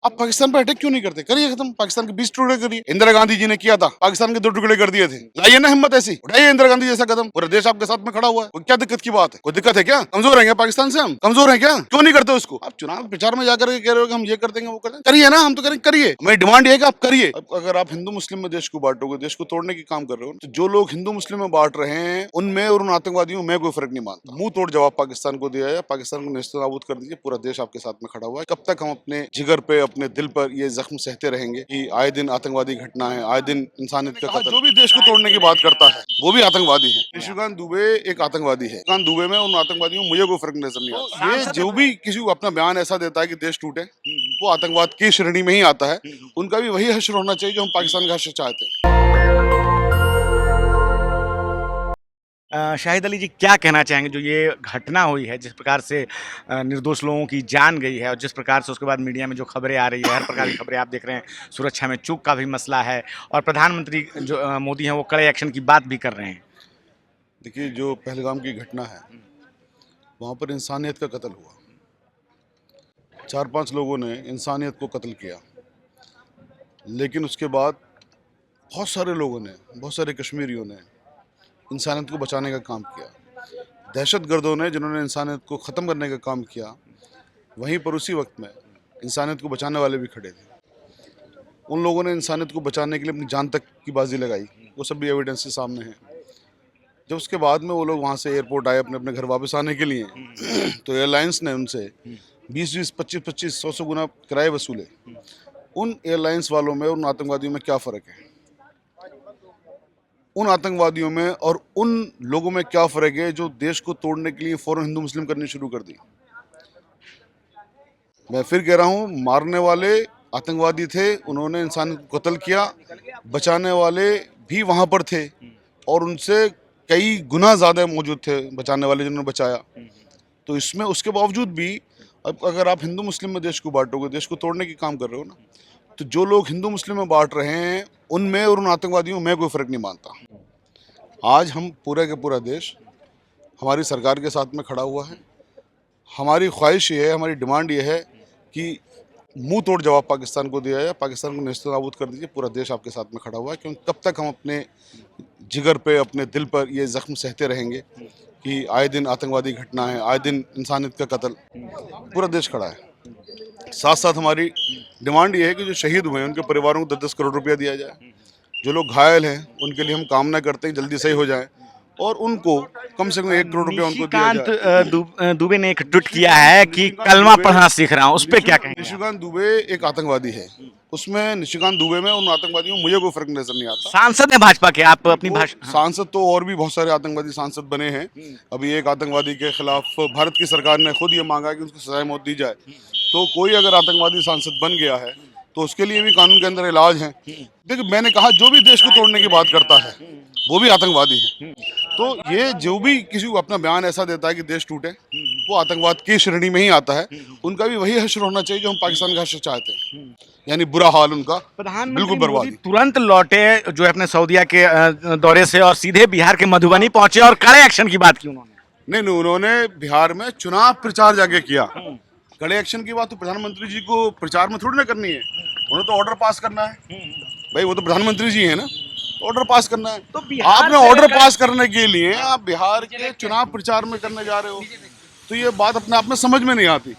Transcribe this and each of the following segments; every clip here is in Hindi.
आप पाकिस्तान पर अटैक क्यों नहीं करते? करिए खत्म, पाकिस्तान के 20 टुकड़े करिए। इंदिरा गांधी जी ने किया था, पाकिस्तान के 2 टुकड़े कर दिए थे। लाइए ना हिम्मत ऐसी, उठाइए इंदिरा गांधी जैसा कदम। पूरा देश आपके साथ में खड़ा हुआ है, कोई क्या दिक्कत की बात है? कोई दिक्कत है क्या? कमजोर है क्या पाकिस्तान से? हम कमजोर है क्या? क्यों नहीं करते उसको? आप चुनाव प्रचार में जाकर के कह रहे हो कि हम ये कर देंगे, वो कर देंगे। करिए ना, हम तो करेंगे, करिए। हमारी डिमांड ये है कि आप करिए। अब अगर आप हिंदू मुस्लिम में देश को बांटोगे, देश को तोड़ने की काम कर रहे हो, तो जो लोग हिंदू मुस्लिम में बांट रहे हैं उनमें और उन आतंकवादियों में कोई फर्क नहीं मानता। मुंह तोड़ जवाब पाकिस्तान को दिया है, पाकिस्तान को नेस्त नाबूद कर दीजिए। पूरा देश आपके साथ में खड़ा हुआ है। कब तक हम अपने जिगर पे, अपने दिल पर ये जख्म सहते रहेंगे कि आए दिन आतंकवादी घटना है, आए दिन इंसानियत का कत्ल। जो भी देश को तोड़ने की बात करता है वो भी आतंकवादी है। निशिकांत दुबे एक आतंकवादी है। निशिकांत दुबे में उन आतंकवादियों मुझे कोई फर्क नजर नहीं आता। ये जो भी किसी को अपना बयान ऐसा देता है कि देश टूटे, वो आतंकवाद की श्रेणी में ही आता है। उनका भी वही हश्र होना चाहिए जो हम पाकिस्तान का हश्र चाहते हैं। शाहिद अली जी, क्या कहना चाहेंगे जो ये घटना हुई है, जिस प्रकार से निर्दोष लोगों की जान गई है और जिस प्रकार से उसके बाद मीडिया में जो खबरें आ रही है, हर प्रकार की खबरें आप देख रहे हैं, सुरक्षा में चूक का भी मसला है और प्रधानमंत्री जो मोदी हैं वो कड़े एक्शन की बात भी कर रहे हैं। देखिए, जो पहलगाम की घटना है वहाँ पर इंसानियत का कत्ल हुआ। 4-5 लोगों ने इंसानियत को कत्ल किया, लेकिन उसके बाद बहुत सारे लोगों ने, बहुत सारे कश्मीरियों ने इंसानियत को बचाने का काम किया। दहशतगर्दों ने, जिन्होंने इंसानियत को ख़त्म करने का काम किया, वहीं पर उसी वक्त में इंसानियत को बचाने वाले भी खड़े थे। उन लोगों ने इंसानियत को बचाने के लिए अपनी जान तक की बाजी लगाई, वो सब भी एविडेंस के सामने है। जब उसके बाद में वो लोग वहाँ से एयरपोर्ट आए अपने अपने घर वापस आने के लिए, तो एयरलाइंस ने उनसे 20-20, 25-25, 100-100 गुना किराए वसूले। उन एयरलाइंस वालों में और उन आतंकवादियों में क्या फ़र्क है? उन आतंकवादियों में और उन लोगों में क्या फ़र्क है जो देश को तोड़ने के लिए फ़ौरन हिंदू मुस्लिम करनी शुरू कर दी? मैं फिर कह रहा हूँ, मारने वाले आतंकवादी थे, उन्होंने इंसान को कत्ल किया। बचाने वाले भी वहाँ पर थे और उनसे कई गुना ज़्यादा मौजूद थे बचाने वाले, जिन्होंने बचाया। तो इसमें उसके बावजूद भी, अब अगर आप हिंदू मुस्लिम में देश को बांटोगे, देश को तोड़ने की काम कर रहे हो ना, तो जो लोग हिंदू मुस्लिम में बांट रहे हैं उनमें और उन आतंकवादियों में कोई फ़र्क नहीं मानता। आज हम पूरा का पूरा देश हमारी सरकार के साथ में खड़ा हुआ है। हमारी ख्वाहिश ये है, हमारी डिमांड ये है कि मुंह तोड़ जवाब पाकिस्तान को दिया है, पाकिस्तान को नेस्त नाबूद कर दीजिए। पूरा देश आपके साथ में खड़ा हुआ है, क्योंकि कब तक हम अपने जिगर पे, अपने दिल पर ये जख्म सहते रहेंगे कि आए दिन आतंकवादी घटना है, आए दिन इंसानियत का कत्ल। पूरा देश खड़ा है। साथ साथ हमारी डिमांड ये है कि जो शहीद हुए हैं उनके परिवारों को 10-10 करोड़ रुपया दिया जाए। जो लोग घायल हैं उनके लिए हम कामना करते हैं जल्दी सही हो जाए और उनको कम से कम 1 करोड़ रुपया उनको दिया निशिकांत जाए। दुबे ने एक ट्वीट किया है कि कलमा पढ़ना सीख रहा हूँ, उस पर क्या कहेंगे? निशिकांत दुबे एक आतंकवादी है। उसमें निशिकांत दुबे में उन आतंकवादियों में मुझे कोई फर्क नजर नहीं आता। सांसद है भाजपा के, आप अपनी भाषा। सांसद तो और भी बहुत सारे आतंकवादी सांसद बने हैं। अभी एक आतंकवादी के खिलाफ भारत की सरकार ने खुद ये मांगा कि उसको सजाए मौत दी जाए। तो कोई अगर आतंकवादी सांसद बन गया है तो उसके लिए भी कानून के अंदर इलाज है। देखिए, मैंने कहा, जो भी देश को तोड़ने की बात करता है वो भी आतंकवादी है। तो ये जो भी किसी को अपना बयान ऐसा देता है कि देश टूटे, वो आतंकवाद की श्रेणी में ही आता है। उनका भी वही हश्र होना चाहिए जो हम पाकिस्तान का हश्र चाहते हैं, यानी बुरा हाल उनका, प्रधानमंत्री बिल्कुल मोदी बर्बादी। तुरंत लौटे जो है अपने सऊदीया के दौरे से और सीधे बिहार के मधुबनी पहुंचे और कड़े एक्शन की बात की उन्होंने। नहीं, उन्होंने बिहार में चुनाव प्रचार जाके किया। कड़े एक्शन की बात तो प्रधानमंत्री जी को प्रचार में थोड़ी ना करनी है, उन्हें तो ऑर्डर पास करना है। भाई, वो तो प्रधानमंत्री जी है ना, ऑर्डर पास करना है। तो बिहार आपने ऑर्डर पास करने के लिए आप बिहार के चुनाव प्रचार में करने जा रहे हो, तो ये बात अपने आप में समझ में नहीं आती।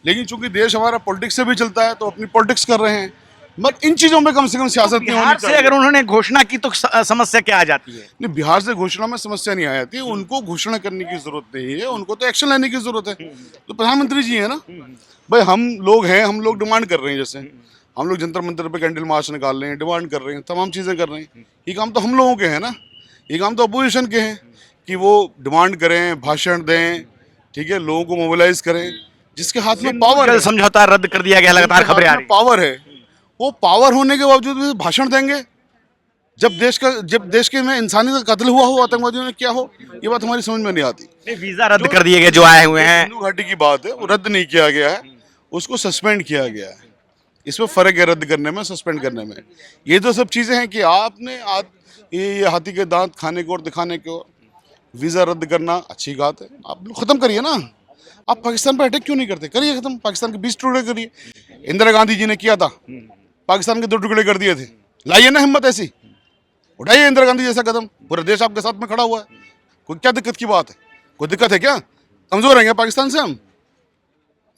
लेकिन चूंकि देश हमारा पॉलिटिक्स से भी चलता है तो अपनी पॉलिटिक्स कर रहे हैं, मगर इन चीजों में कम से कम सियासत नहीं होनी बिहार से चाहिए। अगर उन्होंने घोषणा की तो समस्या क्या आ जाती है? नहीं, बिहार से घोषणा में समस्या नहीं आ जाती। उनको घोषणा करने की जरूरत नहीं है, उनको तो एक्शन लेने की जरूरत है। तो प्रधानमंत्री जी है ना। भाई, हम लोग हैं, हम लोग डिमांड कर रहे हैं। जैसे हम लोग जंतर मंतर पे कैंडल मार्च निकाल रहे हैं, डिमांड कर रहे हैं, तमाम चीज़ें कर रहे हैं। ये काम तो हम लोगों के हैं ना, ये काम तो अपोजिशन के हैं कि वो डिमांड करें, भाषण दें, ठीक है, लोगों को मोबिलाइज करें। जिसके हाथ में पावर है, समझौता रद्द कर दिया गया, लगातार खबरें आ रही हैं। पावर है, वो पावर होने के बावजूद भी भाषण देंगे जब देश के में इंसानियत का कत्ल हुआ हो, आतंकवादियों ने किया हो। ये बात हमारी समझ में नहीं आती। नहीं, वीजा रद्द कर दिए गए जो आए हुए हैं। सिंधु घाटी की बात है, वो रद्द नहीं किया गया है, उसको सस्पेंड किया गया है। इसमें फर्क है रद्द करने में, सस्पेंड करने में। ये तो सब चीजें हैं कि आपने ये हाथी के दांत खाने को और दिखाने को, वीजा रद्द करना अच्छी बात है, आप खत्म करिए ना। आप पाकिस्तान पर अटैक क्यों नहीं करते? करिए खत्म, पाकिस्तान के 20 टुकड़े करिए। इंदिरा गांधी जी ने किया था, पाकिस्तान के 2 टुकड़े कर दिए थे। लाइए ना हिम्मत ऐसी, उठाइए इंदिरा गांधी जैसा कदम, पूरा देश आपके साथ में खड़ा हुआ है। कोई क्या दिक्कत की बात है? कोई दिक्कत है क्या? कमजोर हैं क्या पाकिस्तान से? हम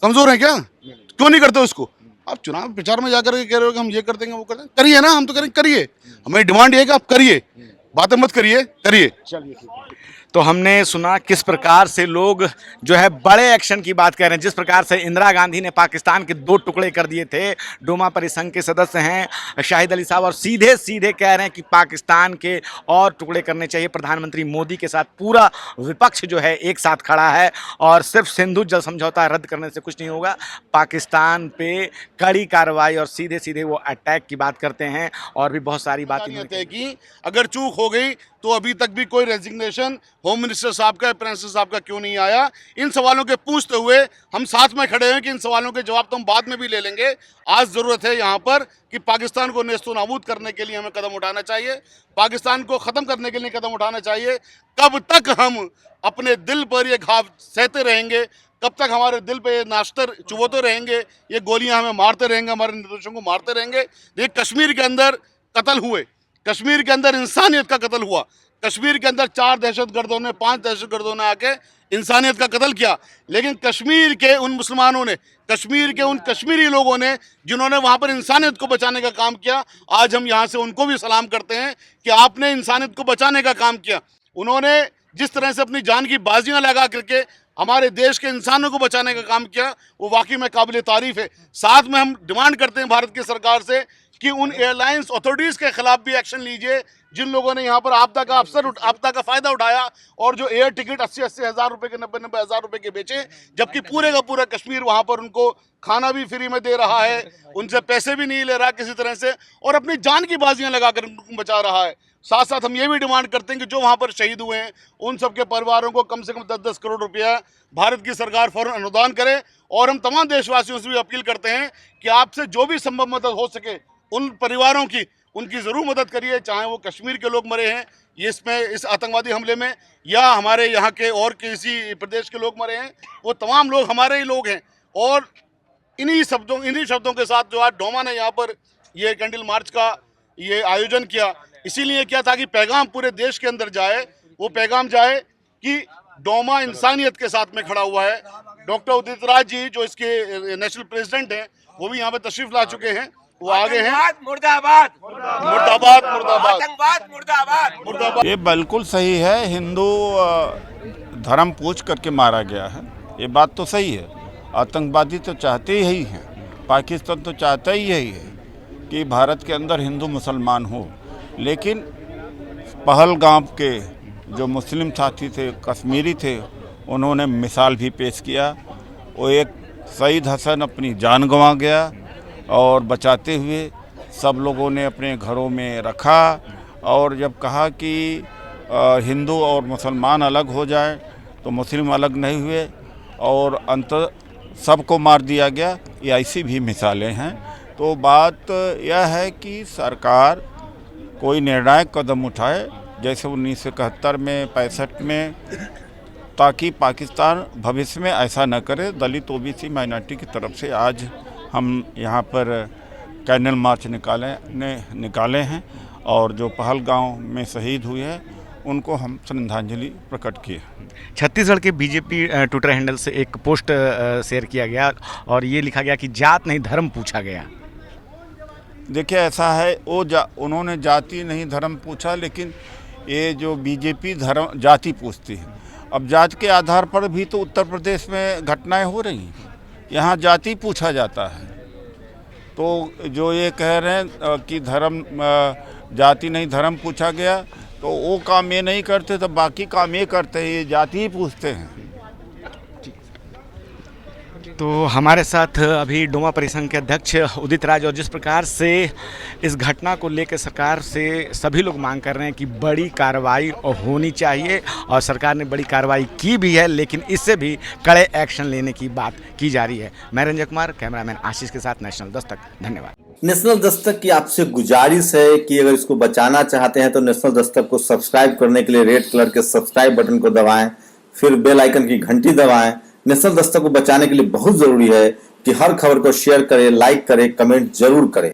कमजोर हैं क्या? क्यों नहीं करते उसको? आप चुनाव प्रचार में जाकर के कह रहे हो कि हम ये कर देंगे वो कर देंगे, करिए ना, हम तो करेंगे, करिए। हमारी डिमांड ये है कि आप करिए, बातें मत करिए, करिए। तो हमने सुना किस प्रकार से लोग जो है बड़े एक्शन की बात कर रहे हैं। जिस प्रकार से इंदिरा गांधी ने पाकिस्तान के 2 टुकड़े कर दिए थे, डोमा परिसंघ के सदस्य हैं शाहिद अली साहब, और सीधे सीधे कह रहे हैं कि पाकिस्तान के और टुकड़े करने चाहिए। प्रधानमंत्री मोदी के साथ पूरा विपक्ष जो है एक साथ खड़ा है, और सिर्फ सिंधु जल समझौता रद्द करने से कुछ नहीं होगा। पाकिस्तान पे कड़ी कार्रवाई और सीधे सीधे वो अटैक की बात करते हैं, और भी बहुत सारी बातें है कि अगर चूक हो गई तो अभी तक भी कोई रेजिग्नेशन होम मिनिस्टर साहब का, प्राइम मिनिस्टर साहब का क्यों नहीं आया? इन सवालों के पूछते हुए हम साथ में खड़े हैं कि इन सवालों के जवाब तो हम बाद में भी ले लेंगे। आज जरूरत है यहाँ पर कि पाकिस्तान को नेस्तो नाबूद करने के लिए हमें कदम उठाना चाहिए, पाकिस्तान को ख़त्म करने के लिए कदम उठाना चाहिए। कब तक हम अपने दिल पर ये घाव सहते रहेंगे? कब तक हमारे दिल पे ये नाश्तर चुभोते रहेंगे? ये गोलियां हमें मारते रहेंगे, हमारे निर्दोषों को मारते रहेंगे। ये कश्मीर के अंदर कत्ल हुए, कश्मीर के अंदर इंसानियत का कत्ल हुआ, कश्मीर के अंदर 4 दहशतगर्दों ने, 5 दहशतगर्दों ने आके इंसानियत का कत्ल किया। लेकिन कश्मीर के उन मुसलमानों ने, कश्मीर के उन कश्मीरी लोगों ने जिन्होंने वहाँ पर इंसानियत को बचाने का काम किया, आज हम यहाँ से उनको भी सलाम करते हैं कि आपने इंसानियत को बचाने का काम किया। उन्होंने जिस तरह से अपनी जान की बाजियाँ लगा करके हमारे देश के इंसानों को बचाने का काम किया, वो वाकई में काबिल तारीफ़ है। साथ में हम डिमांड करते हैं भारत की सरकार से कि उन एयरलाइंस अथॉरिटीज़ के खिलाफ भी एक्शन लीजिए जिन लोगों ने यहाँ पर आपदा का फ़ायदा उठाया और जो एयर टिकट 80-80 हज़ार रुपये के, 90-90 हज़ार रुपये के बेचे, जबकि पूरे का पूरा कश्मीर वहाँ पर उनको खाना भी फ्री में दे रहा है, उनसे पैसे भी नहीं ले रहा किसी तरह से, और अपनी जान की बाजियाँ लगा कर उनको बचा रहा है। साथ साथ हम ये भी डिमांड करते हैं कि जो वहाँ पर शहीद हुए हैं उन सबके परिवारों को कम से कम 10-10 करोड़ रुपया भारत की सरकार फौरन अनुदान करे। और हम तमाम देशवासियों से भी अपील करते हैं कि आपसे जो भी संभव मदद हो सके उन परिवारों की, उनकी ज़रूर मदद करिए, चाहे वो कश्मीर के लोग मरे हैं इस आतंकवादी हमले में, या हमारे यहाँ के और किसी प्रदेश के लोग मरे हैं, वो तमाम लोग हमारे ही लोग हैं। और इन्हीं शब्दों के साथ जो आज डोमा ने यहाँ पर ये कैंडल मार्च का ये आयोजन किया, इसीलिए किया ताकि पैगाम पूरे देश के अंदर जाए, वो पैगाम जाए कि डोमा इंसानियत के साथ में खड़ा हुआ है। डॉक्टर उदित राज जी जो इसके नेशनल प्रेसिडेंट हैं, वो भी यहाँ पर तशरीफ ला चुके हैं, वो आगे हैं। मुर्दाबाद मुर्दाबाद मुर्दाबाद आतंकवाद मुर्दाबाद मुर्दाबाद। ये बिल्कुल सही है, हिंदू धर्म पूछ करके मारा गया है, ये बात तो सही है। आतंकवादी तो चाहते ही हैं, पाकिस्तान तो चाहता ही यही है कि भारत के अंदर हिंदू मुसलमान हो। लेकिन पहलगाम के जो मुस्लिम साथी थे, कश्मीरी थे, उन्होंने मिसाल भी पेश किया। वो एक शहीद हसन अपनी जान गंवा गया और बचाते हुए सब लोगों ने अपने घरों में रखा, और जब कहा कि हिंदू और मुसलमान अलग हो जाए तो मुस्लिम अलग नहीं हुए और अंत सबको मार दिया गया। ये ऐसी भी मिसालें हैं। तो बात यह है कि सरकार कोई निर्णायक कदम उठाए, जैसे 1971 में, 65 में, ताकि पाकिस्तान भविष्य में ऐसा न करे। दलित ओबीसी माइनॉरिटी की तरफ से आज हम यहाँ पर कैंडल मार्च निकाले हैं, और जो पहलगाम में शहीद हुए हैं उनको हम श्रद्धांजलि प्रकट किए। छत्तीसगढ़ के बीजेपी ट्विटर हैंडल से एक पोस्ट शेयर किया गया और ये लिखा गया कि जात नहीं धर्म पूछा गया। देखिए ऐसा है, उन्होंने जाति नहीं धर्म पूछा, लेकिन ये जो बीजेपी धर्म जाति पूछती है। अब जाति के आधार पर भी तो उत्तर प्रदेश में घटनाएं हो रही हैं, यहाँ जाति पूछा जाता है। तो जो ये कह रहे हैं कि धर्म जाति नहीं धर्म पूछा गया, तो वो काम ये नहीं करते तो बाकी काम ये करते हैं, ये जाति ही पूछते हैं। तो हमारे साथ अभी डोमा परिसंघ के अध्यक्ष उदित राज, और जिस प्रकार से इस घटना को लेकर सरकार से सभी लोग मांग कर रहे हैं कि बड़ी कार्रवाई होनी चाहिए, और सरकार ने बड़ी कार्रवाई की भी है, लेकिन इससे भी कड़े एक्शन लेने की बात की जा रही है। मैं रंजय कुमार, कैमरामैन आशीष के साथ, नेशनल दस्तक। धन्यवाद। नेशनल दस्तक की आपसे गुजारिश है कि अगर इसको बचाना चाहते हैं तो नेशनल दस्तक को सब्सक्राइब करने के लिए रेड कलर के सब्सक्राइब बटन को दबाएं, फिर बेल आइकन की घंटी दबाएं। नेशनल दस्तक को बचाने के लिए बहुत जरूरी है कि हर खबर को शेयर करें, लाइक करें, कमेंट जरूर करें।